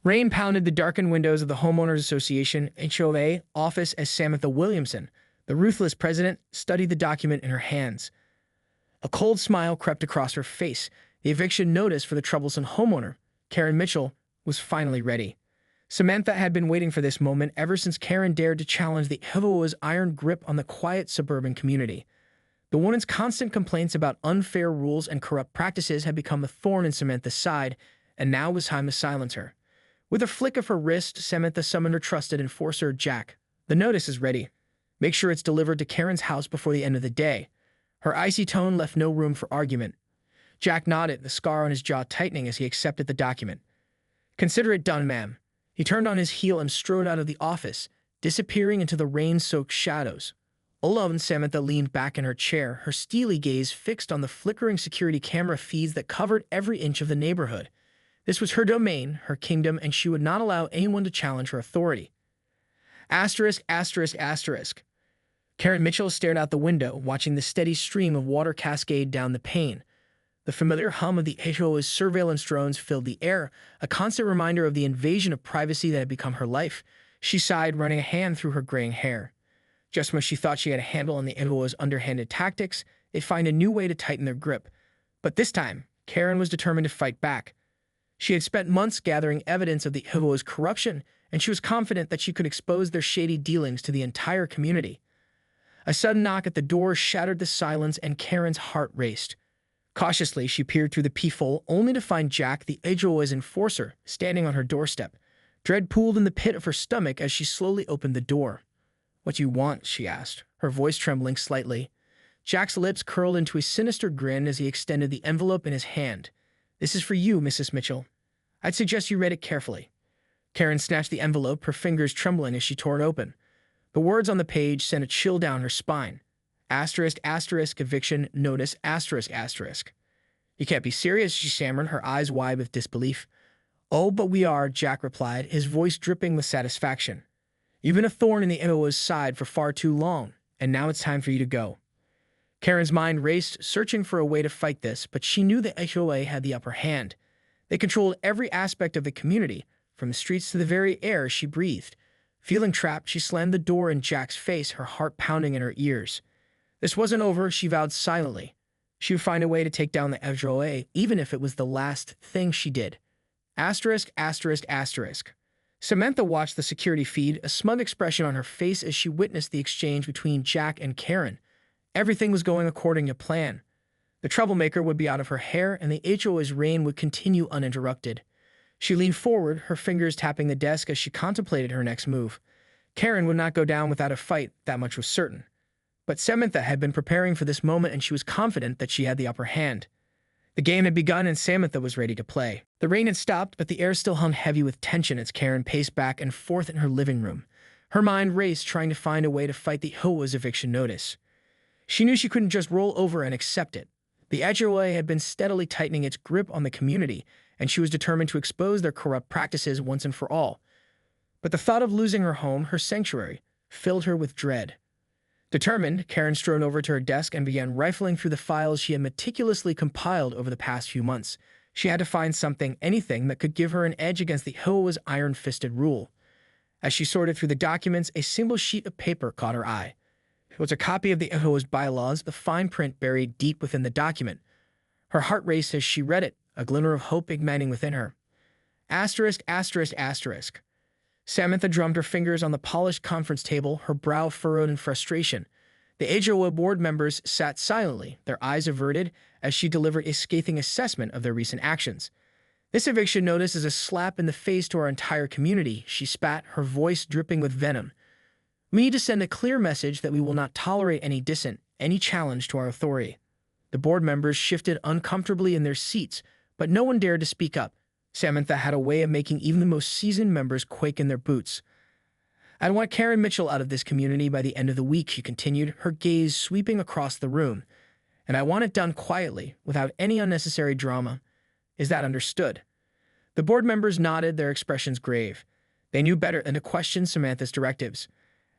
Rain pounded the darkened windows of the Homeowners Association HOA office as Samantha Williamson, the ruthless president, studied the document in her hands. A cold smile crept across her face. The eviction notice for the troublesome homeowner, Karen Mitchell, was finally ready. Samantha had been waiting for this moment ever since Karen dared to challenge the HOA's iron grip on the quiet suburban community. The woman's constant complaints about unfair rules and corrupt practices had become a thorn in Samantha's side, and now it was time to silence her. With a flick of her wrist, Samantha summoned her trusted enforcer, Jack. "The notice is ready. Make sure it's delivered to Karen's house before the end of the day." Her icy tone left no room for argument. Jack nodded, the scar on his jaw tightening as he accepted the document. "Consider it done, ma'am." He turned on his heel and strode out of the office, disappearing into the rain-soaked shadows. Alone, Samantha leaned back in her chair, her steely gaze fixed on the flickering security camera feeds that covered every inch of the neighborhood. This was her domain, her kingdom, and she would not allow anyone to challenge her authority. Asterisk, asterisk, asterisk. Karen Mitchell stared out the window, watching the steady stream of water cascade down the pane. The familiar hum of the HOA's surveillance drones filled the air, a constant reminder of the invasion of privacy that had become her life. She sighed, running a hand through her graying hair. Just when she thought she had a handle on the HOA's underhanded tactics, they'd find a new way to tighten their grip. But this time, Karen was determined to fight back. She had spent months gathering evidence of the HOA's corruption, and she was confident that she could expose their shady dealings to the entire community. A sudden knock at the door shattered the silence, and Karen's heart raced. Cautiously, she peered through the peephole, only to find Jack, the HOA's enforcer, standing on her doorstep. Dread pooled in the pit of her stomach as she slowly opened the door. "What do you want?" she asked, her voice trembling slightly. Jack's lips curled into a sinister grin as he extended the envelope in his hand. "This is for you, Mrs. Mitchell. I'd suggest you read it carefully." Karen snatched the envelope, her fingers trembling as she tore it open. The words on the page sent a chill down her spine. Asterisk, asterisk, eviction, notice, asterisk, asterisk. "You can't be serious," she stammered, her eyes wide with disbelief. "Oh, but we are," Jack replied, his voice dripping with satisfaction. "You've been a thorn in the HOA's side for far too long, and now it's time for you to go." Karen's mind raced, searching for a way to fight this, but she knew the HOA had the upper hand. They controlled every aspect of the community, from the streets to the very air she breathed. Feeling trapped, she slammed the door in Jack's face, her heart pounding in her ears. This wasn't over, she vowed silently. She would find a way to take down the HOA, even if it was the last thing she did. Asterisk, asterisk, asterisk. Samantha watched the security feed, a smug expression on her face as she witnessed the exchange between Jack and Karen. Everything was going according to plan. The troublemaker would be out of her hair, and the HOA's reign would continue uninterrupted. She leaned forward, her fingers tapping the desk as she contemplated her next move. Karen would not go down without a fight, that much was certain. But Samantha had been preparing for this moment, and she was confident that she had the upper hand. The game had begun, and Samantha was ready to play. The rain had stopped, but the air still hung heavy with tension as Karen paced back and forth in her living room. Her mind raced, trying to find a way to fight the HOA's eviction notice. She knew she couldn't just roll over and accept it. The HOA had been steadily tightening its grip on the community, and she was determined to expose their corrupt practices once and for all. But the thought of losing her home, her sanctuary, filled her with dread. Determined, Karen strode over to her desk and began rifling through the files she had meticulously compiled over the past few months. She had to find something, anything, that could give her an edge against the HOA's iron-fisted rule. As she sorted through the documents, a single sheet of paper caught her eye. It was a copy of the HOA's bylaws, the fine print buried deep within the document. Her heart raced as she read it, a glimmer of hope igniting within her. Asterisk, asterisk, asterisk. Samantha drummed her fingers on the polished conference table, her brow furrowed in frustration. The HOA board members sat silently, their eyes averted, as she delivered a scathing assessment of their recent actions. "This eviction notice is a slap in the face to our entire community," she spat, her voice dripping with venom. "We need to send a clear message that we will not tolerate any dissent, any challenge to our authority." The board members shifted uncomfortably in their seats, but no one dared to speak up. Samantha had a way of making even the most seasoned members quake in their boots. "I want Karen Mitchell out of this community by the end of the week," she continued, her gaze sweeping across the room. "And I want it done quietly, without any unnecessary drama. Is that understood?" The board members nodded, their expressions grave. They knew better than to question Samantha's directives.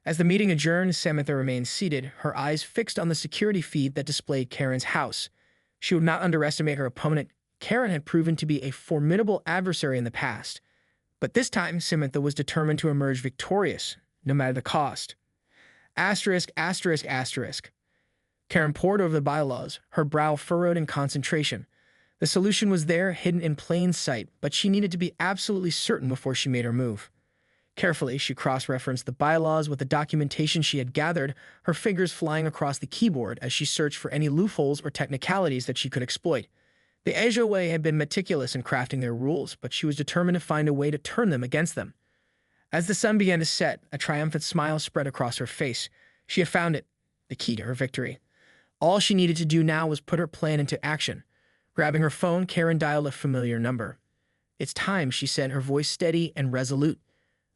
As the meeting adjourned, Samantha remained seated, her eyes fixed on the security feed that displayed Karen's house. She would not underestimate her opponent. Karen had proven to be a formidable adversary in the past, But this time, Samantha was determined to emerge victorious, no matter the cost. Asterisk, asterisk, asterisk. Karen pored over the bylaws, her brow furrowed in concentration. The solution was there, hidden in plain sight, but she needed to be absolutely certain before she made her move. Carefully, she cross-referenced the bylaws with the documentation she had gathered, her fingers flying across the keyboard as she searched for any loopholes or technicalities that she could exploit. The HOA had been meticulous in crafting their rules, but she was determined to find a way to turn them against them. As the sun began to set, a triumphant smile spread across her face. She had found it, the key to her victory. All she needed to do now was put her plan into action. Grabbing her phone, Karen dialed a familiar number. "It's time," she said, her voice steady and resolute.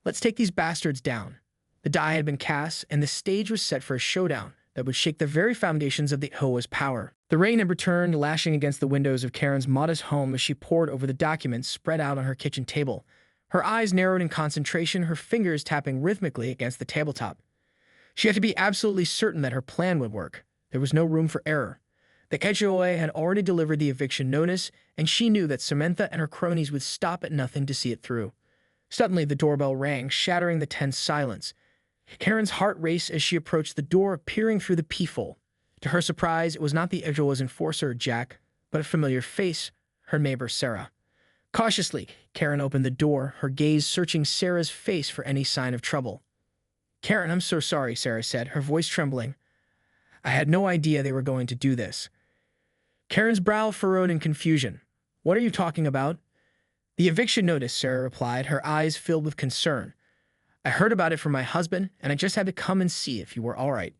"Let's take these bastards down." The die had been cast, and the stage was set for a showdown that would shake the very foundations of the HOA's power. The rain had returned, lashing against the windows of Karen's modest home as she pored over the documents spread out on her kitchen table. Her eyes narrowed in concentration, her fingers tapping rhythmically against the tabletop. She had to be absolutely certain that her plan would work. There was no room for error. The HOA had already delivered the eviction notice, and she knew that Samantha and her cronies would stop at nothing to see it through. Suddenly, the doorbell rang, shattering the tense silence. Karen's heart raced as she approached the door, peering through the peephole. To her surprise, it was not the HOA's enforcer, Jack, but a familiar face, her neighbor, Sarah. Cautiously, Karen opened the door, her gaze searching Sarah's face for any sign of trouble. "Karen, I'm so sorry," Sarah said, her voice trembling. "I had no idea they were going to do this." Karen's brow furrowed in confusion. "What are you talking about?" "The eviction notice," Sarah replied, her eyes filled with concern. "I heard about it from my husband, and I just had to come and see if you were all right."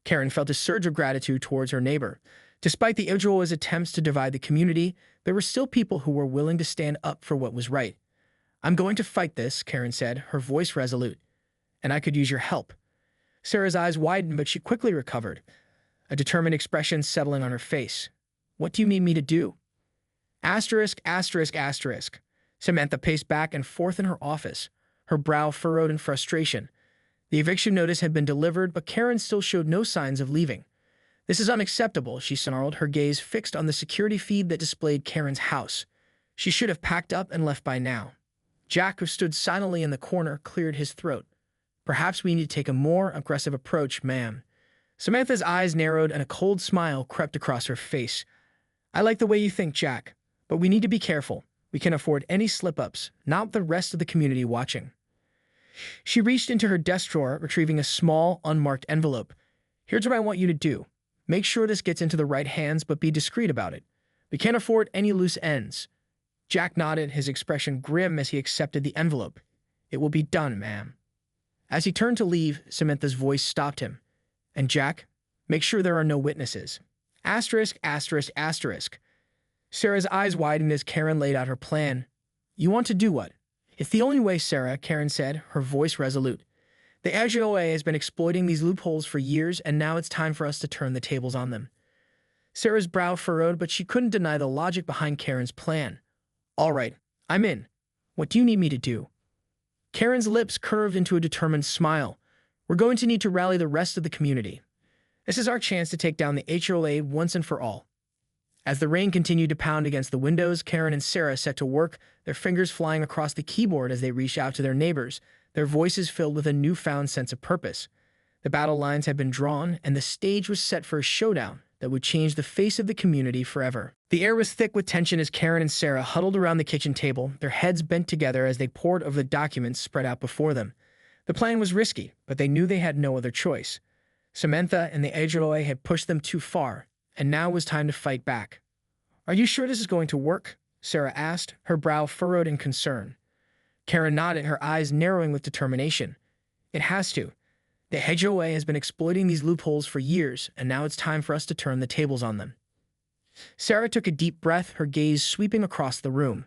Karen felt a surge of gratitude towards her neighbor. Despite the HOA's attempts to divide the community, there were still people who were willing to stand up for what was right. "I'm going to fight this," Karen said, her voice resolute. "And I could use your help." Sarah's eyes widened, but she quickly recovered, a determined expression settling on her face. "What do you need me to do?" Asterisk, asterisk, asterisk. Samantha paced back and forth in her office, her brow furrowed in frustration. The eviction notice had been delivered, but Karen still showed no signs of leaving. "This is unacceptable," she snarled, her gaze fixed on the security feed that displayed Karen's house. She should have packed up and left by now. Jack, who stood silently in the corner, cleared his throat. "Perhaps we need to take a more aggressive approach, ma'am." Samantha's eyes narrowed and a cold smile crept across her face. "I like the way you think, Jack, but we need to be careful. We can't afford any slip-ups, not with the rest of the community watching." She reached into her desk drawer, retrieving a small, unmarked envelope. "Here's what I want you to do. Make sure this gets into the right hands, but be discreet about it. We can't afford any loose ends." Jack nodded, his expression grim as he accepted the envelope. "It will be done, ma'am." As he turned to leave, Samantha's voice stopped him. "And Jack, make sure there are no witnesses." Asterisk, asterisk, asterisk. Sarah's eyes widened as Karen laid out her plan. "You want to do what?" "It's the only way, Sarah," Karen said, her voice resolute. "The HOA has been exploiting these loopholes for years, and now it's time for us to turn the tables on them." Sarah's brow furrowed, but she couldn't deny the logic behind Karen's plan. "All right, I'm in. What do you need me to do?" Karen's lips curved into a determined smile. "We're going to need to rally the rest of the community. This is our chance to take down the HOA once and for all." As the rain continued to pound against the windows, Karen and Sarah set to work, their fingers flying across the keyboard as they reached out to their neighbors, their voices filled with a newfound sense of purpose. The battle lines had been drawn, and the stage was set for a showdown that would change the face of the community forever. The air was thick with tension as Karen and Sarah huddled around the kitchen table, their heads bent together as they pored over the documents spread out before them. The plan was risky, but they knew they had no other choice. Samantha and the HOA had pushed them too far, and now it was time to fight back. "Are you sure this is going to work?" Sarah asked, her brow furrowed in concern. Karen nodded, her eyes narrowing with determination. "It has to. The HOA has been exploiting these loopholes for years, and now it's time for us to turn the tables on them." Sarah took a deep breath, her gaze sweeping across the room.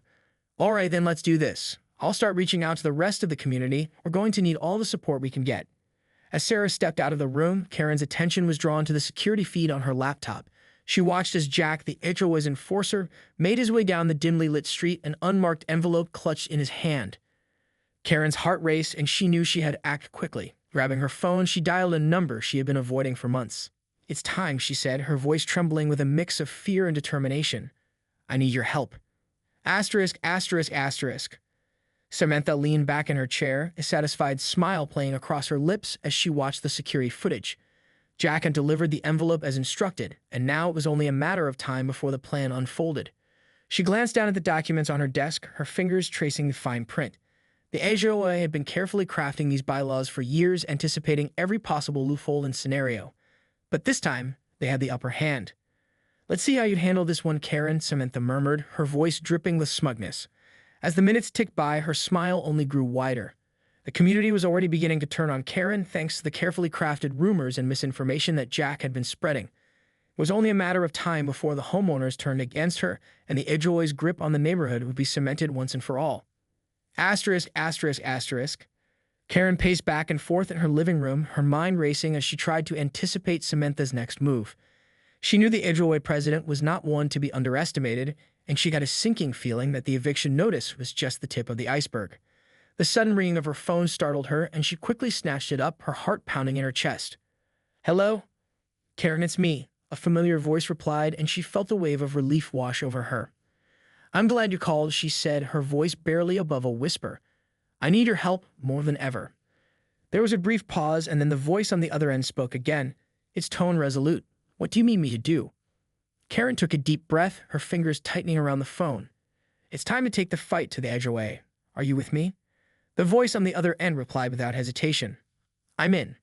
"All right, then let's do this. I'll start reaching out to the rest of the community. We're going to need all the support we can get." As Sarah stepped out of the room, Karen's attention was drawn to the security feed on her laptop. She watched as Jack, the HOA's enforcer, made his way down the dimly lit street, an unmarked envelope clutched in his hand. Karen's heart raced, and she knew she had to act quickly. Grabbing her phone, she dialed a number she had been avoiding for months. "It's time," she said, her voice trembling with a mix of fear and determination. "I need your help." Asterisk, asterisk, asterisk. Samantha leaned back in her chair, a satisfied smile playing across her lips as she watched the security footage. Jack had delivered the envelope as instructed, and now it was only a matter of time before the plan unfolded. She glanced down at the documents on her desk, her fingers tracing the fine print. The HOA had been carefully crafting these bylaws for years, anticipating every possible loophole and scenario. But this time, they had the upper hand. "Let's see how you'd handle this one, Karen," Samantha murmured, her voice dripping with smugness. As the minutes ticked by, her smile only grew wider. The community was already beginning to turn on Karen thanks to the carefully crafted rumors and misinformation that Jack had been spreading. It was only a matter of time before the homeowners turned against her, and the HOA's grip on the neighborhood would be cemented once and for all. Asterisk, asterisk, asterisk. Karen paced back and forth in her living room, her mind racing as she tried to anticipate Samantha's next move. She knew the HOA president was not one to be underestimated, and she got a sinking feeling that the eviction notice was just the tip of the iceberg. The sudden ringing of her phone startled her, and she quickly snatched it up, her heart pounding in her chest. "Hello? Karen, it's me," a familiar voice replied, and she felt a wave of relief wash over her. "I'm glad you called," she said, her voice barely above a whisper. "I need your help more than ever." There was a brief pause, and then the voice on the other end spoke again, its tone resolute. "What do you mean me to do?" Karen took a deep breath, her fingers tightening around the phone. "It's time to take the fight to the HOA. Are you with me?" The voice on the other end replied without hesitation. "I'm in."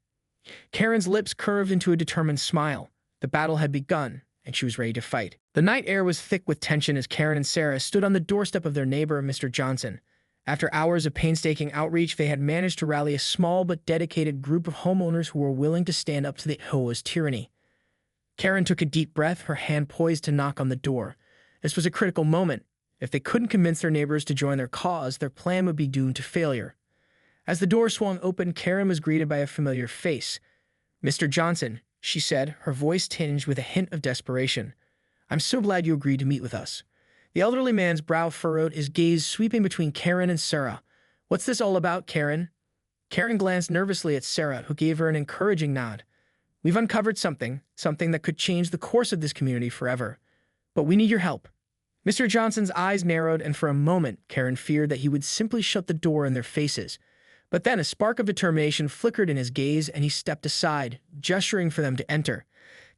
Karen's lips curved into a determined smile. The battle had begun, and she was ready to fight. The night air was thick with tension as Karen and Sarah stood on the doorstep of their neighbor, Mr. Johnson. After hours of painstaking outreach, they had managed to rally a small but dedicated group of homeowners who were willing to stand up to the HOA's tyranny. Karen took a deep breath, her hand poised to knock on the door. This was a critical moment. If they couldn't convince their neighbors to join their cause, their plan would be doomed to failure. As the door swung open, Karen was greeted by a familiar face. "Mr. Johnson," she said, her voice tinged with a hint of desperation. "I'm so glad you agreed to meet with us." The elderly man's brow furrowed, his gaze sweeping between Karen and Sarah. "What's this all about, Karen?" Karen glanced nervously at Sarah, who gave her an encouraging nod. "We've uncovered something that could change the course of this community forever. But we need your help." Mr. Johnson's eyes narrowed, and for a moment, Karen feared that he would simply shut the door in their faces. But then a spark of determination flickered in his gaze, and he stepped aside, gesturing for them to enter.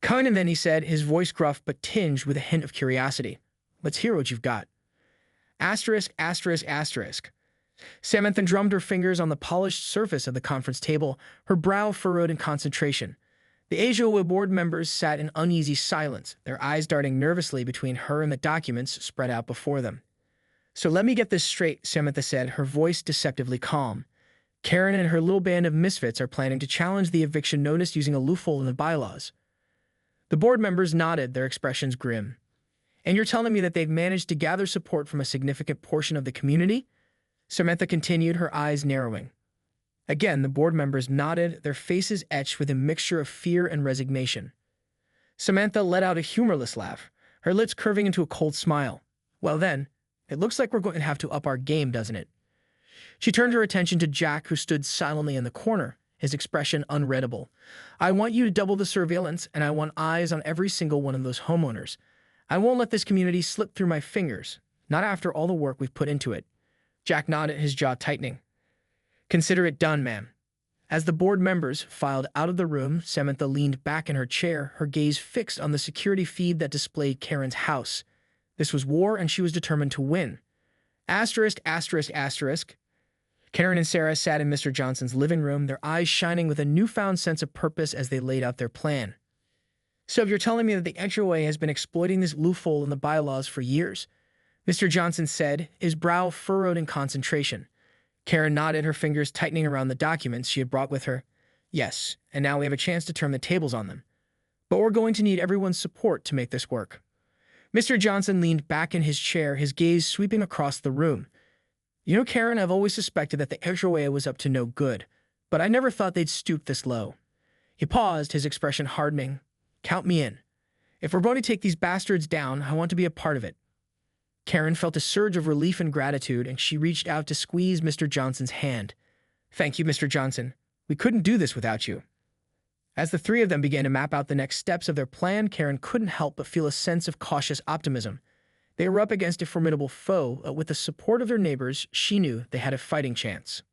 "Come in," then he said, his voice gruff but tinged with a hint of curiosity. "Let's hear what you've got." Asterisk, asterisk, asterisk. Samantha drummed her fingers on the polished surface of the conference table, her brow furrowed in concentration. The HOA board members sat in uneasy silence, their eyes darting nervously between her and the documents spread out before them. "So let me get this straight," Samantha said, her voice deceptively calm. "Karen and her little band of misfits are planning to challenge the eviction notice using a loophole in the bylaws." The board members nodded, their expressions grim. "And you're telling me that they've managed to gather support from a significant portion of the community?" Samantha continued, her eyes narrowing. Again, the board members nodded, their faces etched with a mixture of fear and resignation. Samantha let out a humorless laugh, her lips curving into a cold smile. "Well then, it looks like we're going to have to up our game, doesn't it?" She turned her attention to Jack, who stood silently in the corner, his expression unreadable. "I want you to double the surveillance, and I want eyes on every single one of those homeowners. I won't let this community slip through my fingers, not after all the work we've put into it." Jack nodded, his jaw tightening. "Consider it done, ma'am." As the board members filed out of the room, Samantha leaned back in her chair, her gaze fixed on the security feed that displayed Karen's house. This was war, and she was determined to win. Asterisk, asterisk, asterisk. Karen and Sarah sat in Mr. Johnson's living room, their eyes shining with a newfound sense of purpose as they laid out their plan. "So if you're telling me that the HOA has been exploiting this loophole in the bylaws for years," Mr. Johnson said, his brow furrowed in concentration. Karen nodded, her fingers tightening around the documents she had brought with her. "Yes, and now we have a chance to turn the tables on them. But we're going to need everyone's support to make this work." Mr. Johnson leaned back in his chair, his gaze sweeping across the room. "You know, Karen, I've always suspected that the HOA was up to no good, but I never thought they'd stoop this low." He paused, his expression hardening. "Count me in. If we're going to take these bastards down, I want to be a part of it." Karen felt a surge of relief and gratitude, and she reached out to squeeze Mr. Johnson's hand. "Thank you, Mr. Johnson. We couldn't do this without you." As the three of them began to map out the next steps of their plan, Karen couldn't help but feel a sense of cautious optimism. They were up against a formidable foe, but with the support of their neighbors, she knew they had a fighting chance.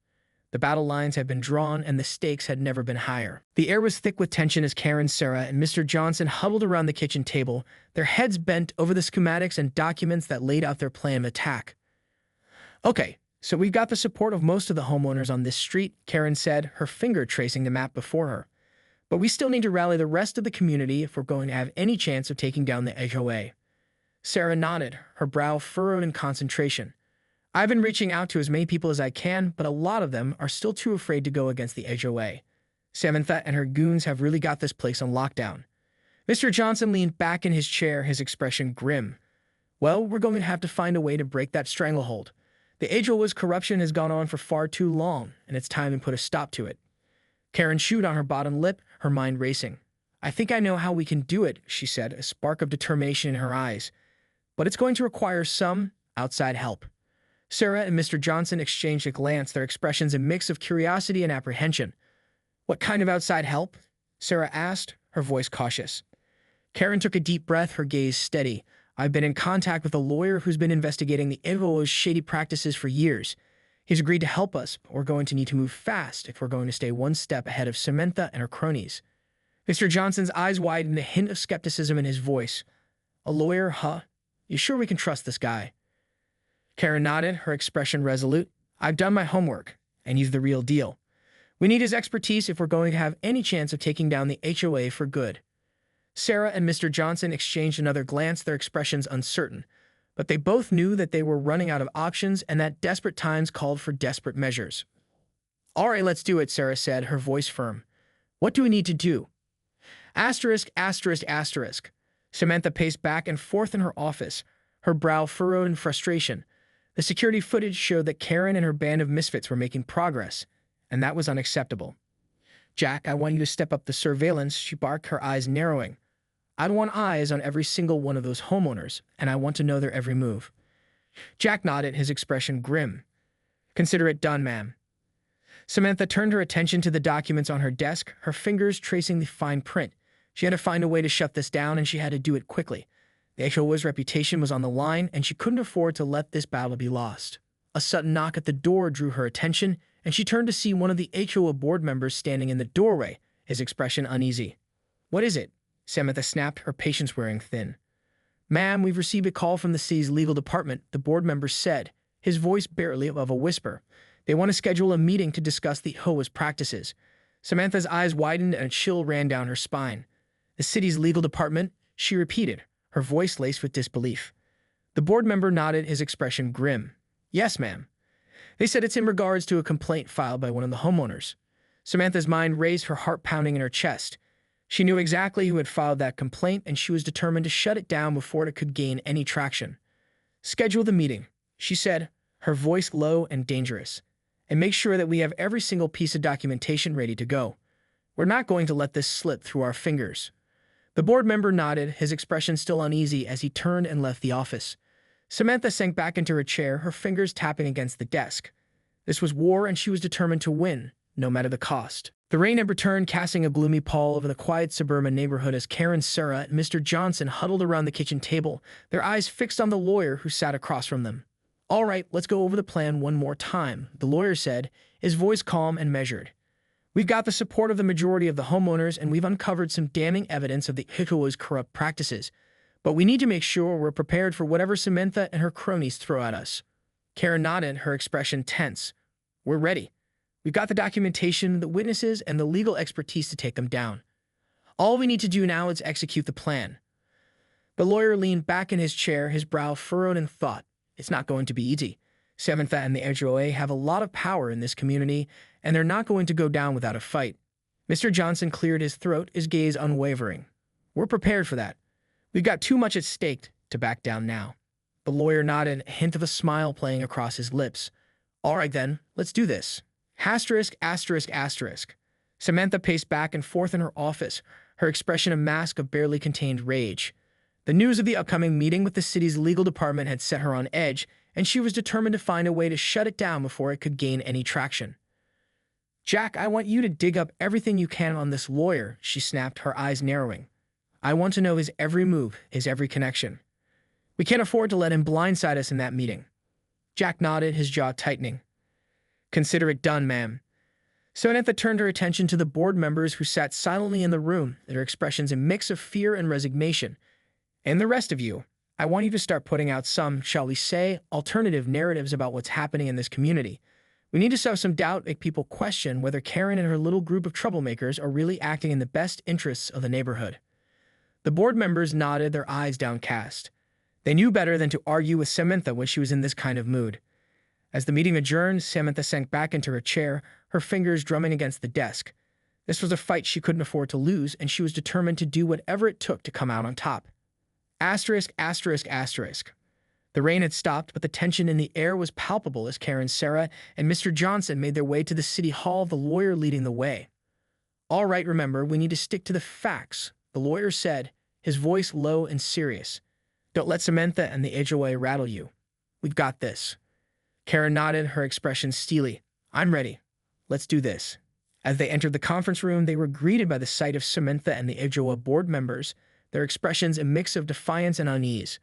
The battle lines had been drawn, and the stakes had never been higher. The air was thick with tension as Karen, Sarah, and Mr. Johnson huddled around the kitchen table, their heads bent over the schematics and documents that laid out their plan of attack. "Okay, so we've got the support of most of the homeowners on this street," Karen said, her finger tracing the map before her. "But we still need to rally the rest of the community if we're going to have any chance of taking down the HOA." Sarah nodded, her brow furrowed in concentration. "I've been reaching out to as many people as I can, but a lot of them are still too afraid to go against the HOA. Samantha and her goons have really got this place on lockdown." Mr. Johnson leaned back in his chair, his expression grim. "Well, we're going to have to find a way to break that stranglehold. The HOA's corruption has gone on for far too long, and it's time to put a stop to it." Karen chewed on her bottom lip, her mind racing. "I think I know how we can do it," she said, a spark of determination in her eyes. "But it's going to require some outside help." Sarah and Mr. Johnson exchanged a glance, their expressions a mix of curiosity and apprehension. "What kind of outside help?" Sarah asked, her voice cautious. Karen took a deep breath, her gaze steady. "I've been in contact with a lawyer who's been investigating the HOA's shady practices for years. He's agreed to help us, but we're going to need to move fast if we're going to stay one step ahead of Samantha and her cronies." Mr. Johnson's eyes widened, a hint of skepticism in his voice. "A lawyer, huh? You sure we can trust this guy?" Karen nodded, her expression resolute. "I've done my homework, and he's the real deal. We need his expertise if we're going to have any chance of taking down the HOA for good." Sarah and Mr. Johnson exchanged another glance, their expressions uncertain. But they both knew that they were running out of options and that desperate times called for desperate measures. "All right, let's do it," Sarah said, her voice firm. "What do we need to do?" Asterisk, asterisk, asterisk. Samantha paced back and forth in her office, her brow furrowed in frustration. The security footage showed that Karen and her band of misfits were making progress, and that was unacceptable. "Jack, I want you to step up the surveillance," she barked, her eyes narrowing. "I'd want eyes on every single one of those homeowners, and I want to know their every move." Jack nodded, his expression grim. "Consider it done, ma'am." Samantha turned her attention to the documents on her desk, her fingers tracing the fine print. She had to find a way to shut this down, and she had to do it quickly. The HOA's reputation was on the line, and she couldn't afford to let this battle be lost. A sudden knock at the door drew her attention, and she turned to see one of the HOA board members standing in the doorway, his expression uneasy. "What is it?" Samantha snapped, her patience wearing thin. "Ma'am, we've received a call from the city's legal department," the board member said, his voice barely above a whisper. "They want to schedule a meeting to discuss the HOA's practices." Samantha's eyes widened and a chill ran down her spine. "The city's legal department?" she repeated, her voice laced with disbelief. The board member nodded, his expression grim. "Yes, ma'am. They said it's in regards to a complaint filed by one of the homeowners." Samantha's mind raced, her heart pounding in her chest. She knew exactly who had filed that complaint, and she was determined to shut it down before it could gain any traction. "Schedule the meeting," she said, her voice low and dangerous, "and make sure that we have every single piece of documentation ready to go. We're not going to let this slip through our fingers." The board member nodded, his expression still uneasy as he turned and left the office. Samantha sank back into her chair, her fingers tapping against the desk. This was war, and she was determined to win, no matter the cost. The rain had returned, casting a gloomy pall over the quiet suburban neighborhood as Karen, Sarah, and Mr. Johnson huddled around the kitchen table, their eyes fixed on the lawyer who sat across from them. "All right, let's go over the plan one more time," the lawyer said, his voice calm and measured. "We've got the support of the majority of the homeowners, and we've uncovered some damning evidence of the HOA's corrupt practices. But we need to make sure we're prepared for whatever Samantha and her cronies throw at us." Karen nodded, her expression tense. "We're ready. We've got the documentation, the witnesses, and the legal expertise to take them down. All we need to do now is execute the plan." The lawyer leaned back in his chair, his brow furrowed in thought. It's not going to be easy. Samantha and the HOA have a lot of power in this community, and they're not going to go down without a fight. Mr. Johnson cleared his throat, his gaze unwavering. "We're prepared for that. We've got too much at stake to back down now." The lawyer nodded, a hint of a smile playing across his lips. "All right then, let's do this." Asterisk, asterisk, asterisk. Samantha paced back and forth in her office, her expression a mask of barely contained rage. The news of the upcoming meeting with the city's legal department had set her on edge, and she was determined to find a way to shut it down before it could gain any traction. "Jack, I want you to dig up everything you can on this lawyer," she snapped, her eyes narrowing. "I want to know his every move, his every connection." We can't afford to let him blindside us in that meeting. Jack nodded, his jaw tightening. Consider it done, ma'am. Samantha turned her attention to the board members who sat silently in the room, their expressions a mix of fear and resignation. And the rest of you, I want you to start putting out some, shall we say, alternative narratives about what's happening in this community. We need to sow some doubt, make people question whether Karen and her little group of troublemakers are really acting in the best interests of the neighborhood. The board members nodded, their eyes downcast. They knew better than to argue with Samantha when she was in this kind of mood. As the meeting adjourned, Samantha sank back into her chair, her fingers drumming against the desk. This was a fight she couldn't afford to lose, and she was determined to do whatever it took to come out on top. Asterisk, asterisk, asterisk. The rain had stopped, but the tension in the air was palpable as Karen, Sarah, and Mr. Johnson made their way to the city hall, the lawyer leading the way. All right, remember, we need to stick to the facts, the lawyer said, his voice low and serious. Don't let Samantha and the HOA rattle you. We've got this. Karen nodded, her expression steely. I'm ready. Let's do this. As they entered the conference room, they were greeted by the sight of Samantha and the HOA board members, their expressions a mix of defiance and unease.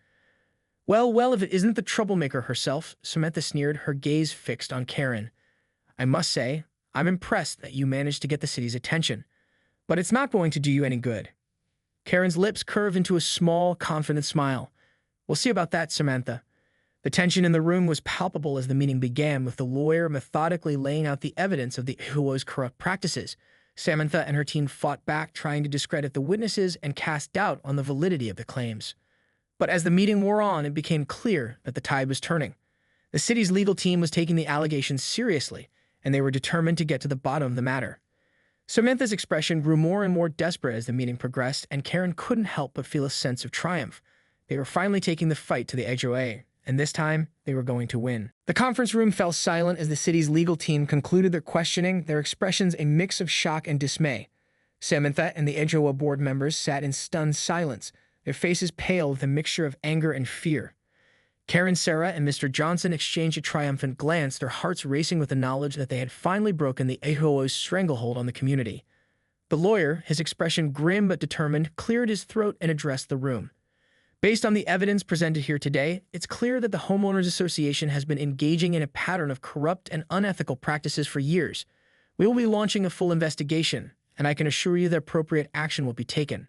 Well, if it isn't the troublemaker herself, Samantha sneered, her gaze fixed on Karen. I must say, I'm impressed that you managed to get the city's attention, but it's not going to do you any good. Karen's lips curved into a small, confident smile. We'll see about that, Samantha. The tension in the room was palpable as the meeting began, with the lawyer methodically laying out the evidence of the HOA's corrupt practices. Samantha and her team fought back, trying to discredit the witnesses and cast doubt on the validity of the claims. But as the meeting wore on, it became clear that the tide was turning. The city's legal team was taking the allegations seriously, and they were determined to get to the bottom of the matter. Samantha's expression grew more and more desperate as the meeting progressed, and Karen couldn't help but feel a sense of triumph. They were finally taking the fight to the HOA, and this time, they were going to win. The conference room fell silent as the city's legal team concluded their questioning, their expressions a mix of shock and dismay. Samantha and the HOA board members sat in stunned silence, their faces pale with a mixture of anger and fear. Karen, Sarah, and Mr. Johnson exchanged a triumphant glance, their hearts racing with the knowledge that they had finally broken the HOA's stranglehold on the community. The lawyer, his expression grim but determined, cleared his throat and addressed the room. Based on the evidence presented here today, it's clear that the Homeowners Association has been engaging in a pattern of corrupt and unethical practices for years. We will be launching a full investigation, and I can assure you that appropriate action will be taken.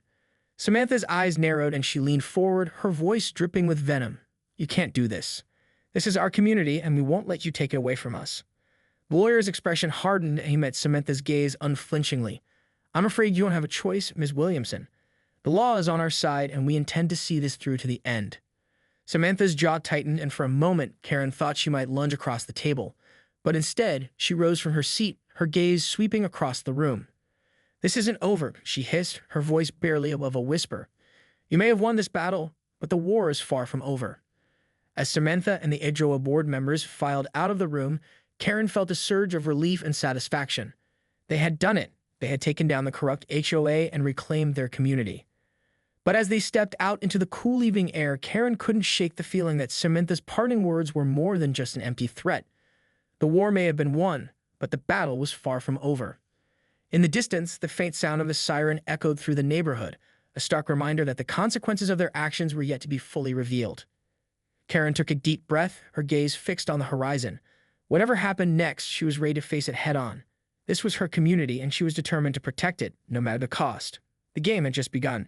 Samantha's eyes narrowed and she leaned forward, her voice dripping with venom. You can't do this. This is our community, and we won't let you take it away from us. The lawyer's expression hardened, and he met Samantha's gaze unflinchingly. I'm afraid you don't have a choice, Ms. Williamson. The law is on our side, and we intend to see this through to the end. Samantha's jaw tightened, and for a moment, Karen thought she might lunge across the table. But instead, she rose from her seat, her gaze sweeping across the room. This isn't over, she hissed, her voice barely above a whisper. You may have won this battle, but the war is far from over. As Samantha and the HOA board members filed out of the room, Karen felt a surge of relief and satisfaction. They had done it. They had taken down the corrupt HOA and reclaimed their community. But as they stepped out into the cool evening air, Karen couldn't shake the feeling that Samantha's parting words were more than just an empty threat. The war may have been won, but the battle was far from over. In the distance, the faint sound of a siren echoed through the neighborhood, a stark reminder that the consequences of their actions were yet to be fully revealed. Karen took a deep breath, her gaze fixed on the horizon. Whatever happened next, she was ready to face it head-on. This was her community, and she was determined to protect it, no matter the cost. The game had just begun.